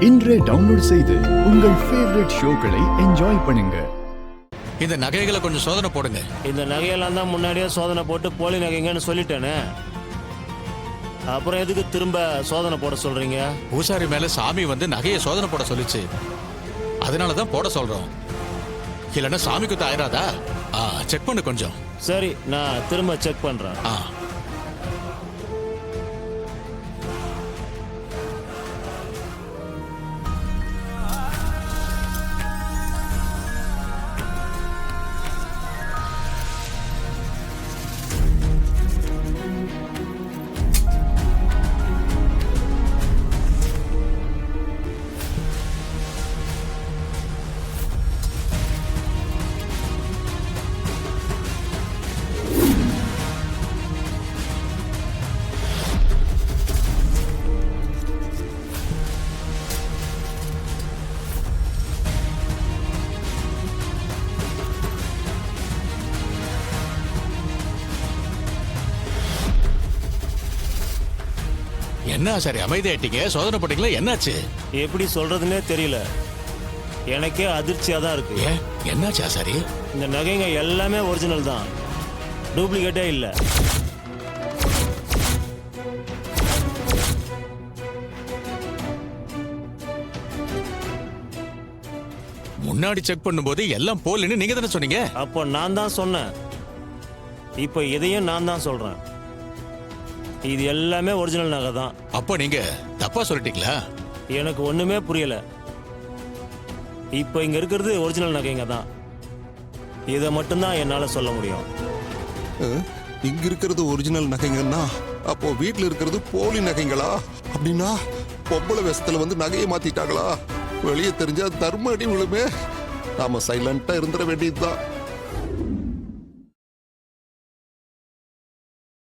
இன்றே டவுன்லோட் செய்து உங்கள் ஃபேவரட் ஷோக்களை என்ஜாய் பண்ணுங்க. இந்த நகைகளை கொஞ்சம் சோதனை போடுங்க. இந்த நகையெல்லாம் தான் முன்னாடியே சோதனை போட்டு போலி நகைங்கன்னு சொல்லிட்டேனே, அப்புறம் எதுக்கு திரும்ப சோதனை போட சொல்றீங்க? பூசாரி மேல சாமி வந்து நகையை சோதனை போட சொல்லிச்சு, அதனாலதான் போட சொல்றோம். இல்லைன்னா சாமி குத்த ஆயிராதா? செக் பண்ணு கொஞ்சம். சரி, நான் திரும்ப செக் பண்றேன். என்ன சரி அமைதியாயிட்டீங்க? சோதனை போட்டீங்களா? என்னாச்சு? எப்படி சொல்றதுன்னே தெரியல, எனக்கே அதிர்ச்சியா தான் இருக்கு. என்னாச்சு ஆசாரி? இந்த நகைங்க எல்லாமே ஒரிஜினல் தான், டூப்ளிகேட்டே இல்ல. முன்னாடி செக் பண்ணும்போது எல்லாம் போலன்னு நீங்க தானே சொன்னீங்க. அப்போ நான் தான் சொன்னேன், இப்போ இதையும் நான் தான் சொல்றேன். இது எல்லாமே ஒரிஜினல் நகை தான். அப்போ நீங்க தப்பா சொல்லிட்டீங்களா? எனக்கு ஒண்ணுமே புரியல. இப்போ இங்க இருக்கிறது ஒரிஜினல் நகைங்க தான், இதை மட்டும்தான் என்னால சொல்ல முடியும். இங்க இருக்கிறது ஒரிஜினல் நகைங்கன்னா அப்போ வீட்டுல இருக்கிறது போலி நகைங்களா? அப்படின்னா பொம்பளை வேஷத்துல வந்து நகையை மாத்திட்டாங்களா? வெளியே தெரிஞ்சா தர்ம அடி விழுமே. நாம சைலண்டா இருந்துட வேண்டியதுதான்.